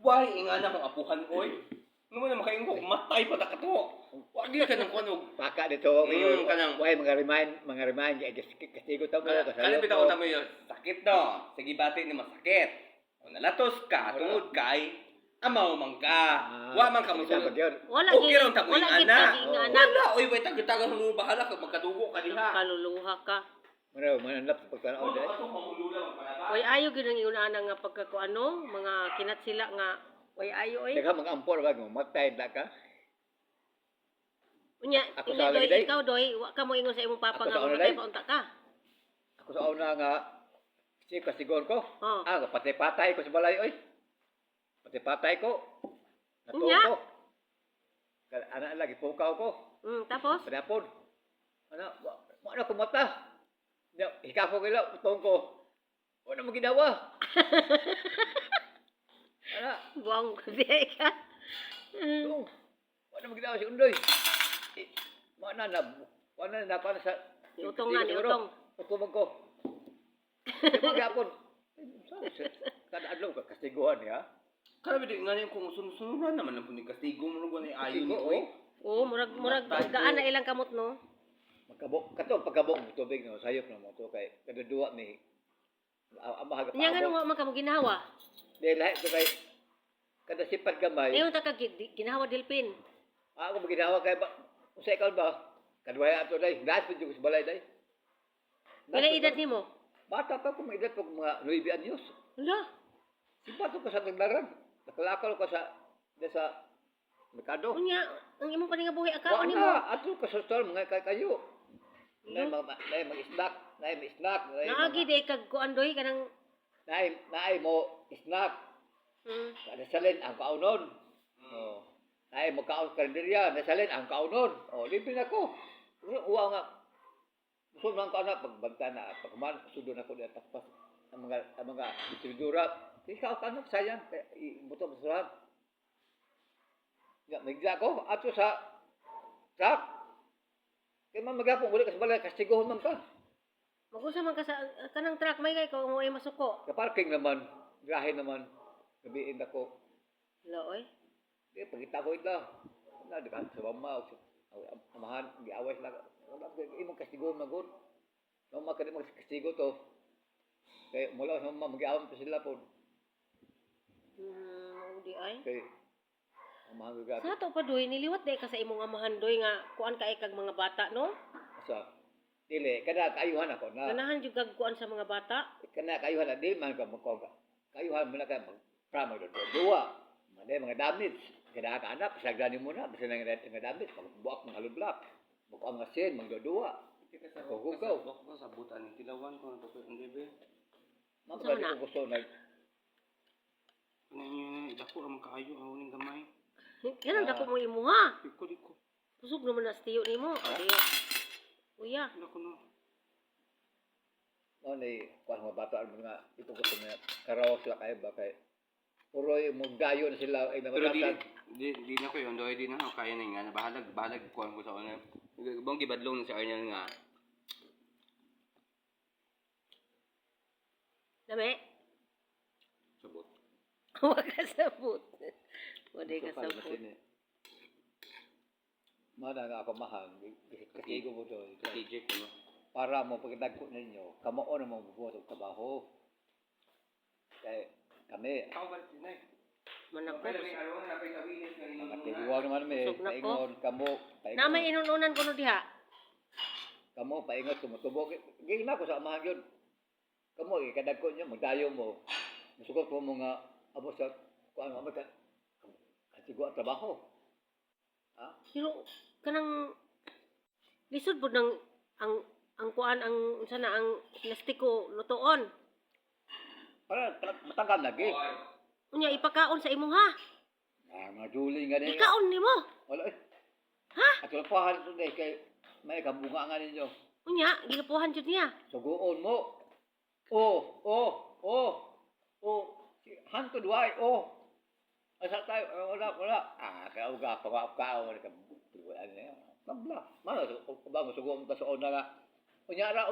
Why nga na mga apuhan oy. Ano man makaingo matay pa ta kato. Wa di ka nang kuno. Paka dito ngayon kanang why mga remind kasi ko tamo Kali bitaw ta mo yun. Sakit no. Sige bati ni masakit. O nalatos ka tungod kay amaw man ka. Wa man ka mo Wala okay ron ta mo wala gid ana. kaging ana. Wala oy way tag-tagan mo bahala ka magkadugo ka diha. Kaluluha ka. mananap pagkanaon dai. Way ayo gid ang iuna nga pagkakuano, mga kinat sila nga way ayo oy. Daghang mag-ampor wag mo matay da ka. Unya, Ako unya sa doy lagi, ikaw doy, wa ka mo ingon sa imong papa Ako nga sa una, matay day. pa unta ka. Ako sa una nga si kasigon ko. Oh. Patay ko sa balay oy. Patay ko. Natuo Unya? ko. Ana lagi pukaw ko. Tapos Padapon. Ano ko mata. Hikafo ko ila utong ko. Ano mo ginawa? Ana, buang biya ka. tung. Ano mo ginawa si Undoy? Mana na para sa Utong na ni utong. Utong ko. Diba gapon? Kada adlaw ka kastiguhan ya. Kala bidi nga niyo kung sunod naman lang puni kastigo mo lugo ni ayo ni Kastigo, oy. Oo, murag gaan na ilang kamot no. Pagkabok mo tubig no, sayop na mo to kay kada duwa ni amahaga pa. Nya nga wa man ka mo ginawa. Dahil lahat to kay kada sipad gamay. Ngayon ta ka ginawa dilpin. Ako maginawa kay ba usay ka ba? Kadwaya ato dai, gas pud sa balay dai. Pila edad nimo? Bata pa ko may edad pa ko mga 9 anyos. Hala. Sipato ka sa taglaran. Nakalakal ko sa merkado. Unya, ang imong paningabuhi akaon nimo. Wala, ato ka sa store mga kayo. Nay mag-snack, nay snack, Naagi de kag kuan doy kanang nay mo snack. Kada salin ang kaunon. Oh. Nay mo kaon karinderya, nasalin ang kaunon. Oh, libre na ko. Uwa nga. Gusto man ka na pagbanta na pagman sudo na ko diya takpas ang mga distributora. Ikaw ka na sayang buto sa ya migla ko ato sa truck. Kaya man magapon uli ka sa balay kastiguhon man ka. Magusa man ka sa kanang truck may kay ko mo ay masuko. Sa parking naman, gahe naman. Gabiin ako. Hala oy. Di pagita ko ito. Na di ka sa mama amahan giaway sila. Imong kastiguhon magud. Mama ka di magkastigo to. Kaya mula sa mama magiaway pa sila po. Di ay. Kay amahan gabi. Sa to pa doy niliwat day ka sa imong amahan doy nga kuan ka kag mga bata no? Asa dili kada kayuhan ako na. Ganahan jud kag kuan sa mga bata. Kana kayuhan na di man ka magkog. Kayuhan mo na ka pramo do duwa. Made mga damage. Kada ka anak sagani mo na bisan nga damage pagbuak ng halublak. Buka mga sen magdudua. Hugaw. Ko sa butan ni tilawan ko to ang bebe. Mapagod ko gusto na Ninyo dako ra makaayo ang uning gamay. Kanang dako mo imuha. Diko. Kusog naman na stiyo nimo. Uya. Dako no. no ni kuan mga bata mga ito gusto na karaos sila kay ba kay puro yung gayo na sila ay Pero namatatan. di na ko yon doy di na ako kaya na nga bahalag kuan ko sa una. Bang gibadlong sa Arnel nga. Dami. Sabot. Wa ka sabot. Wala ka sabot. Mana nga ako mahal. Katigo mo doon. TJ ko no. Para mo pagdagko ninyo, kamao na mo bubuhat og trabaho. Kay kami, Ikaw ba tinay? Manako. mga tiguan naman may Busog na ko. paingon kamo, Na may inununan ko no diha. kamo paingon tumutubog. Gina ko sa amahan yun. Kamo kadagko nyo magdayo mo. Musugot mo mga abo sa kuan mo ka katigo at trabaho. Ha? Pero kanang lisod pud ng ang kuan ang sana ang plastiko lutoon. Para matanggal lagi. Unya ipakaon sa imuha. Mga juling nga niya. Ikaon nimo. Wala eh. Ha? At yung pahan ito dahil kay may kabunga nga ninyo. Unya gilupuhan jud niya. Suguon mo. Hantod why? Asa tayo? Wala. Kaya uga, pagkakao. Wala niya. Kabla. Mana, ba mo suguon mo sa una nga. Unyara.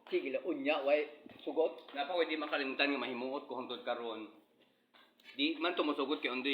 Sige lang, unya, way. Sugot. Napa pwede makalimutan nga mahimuot ko hangtod karon. Di man to mosugod kay undoy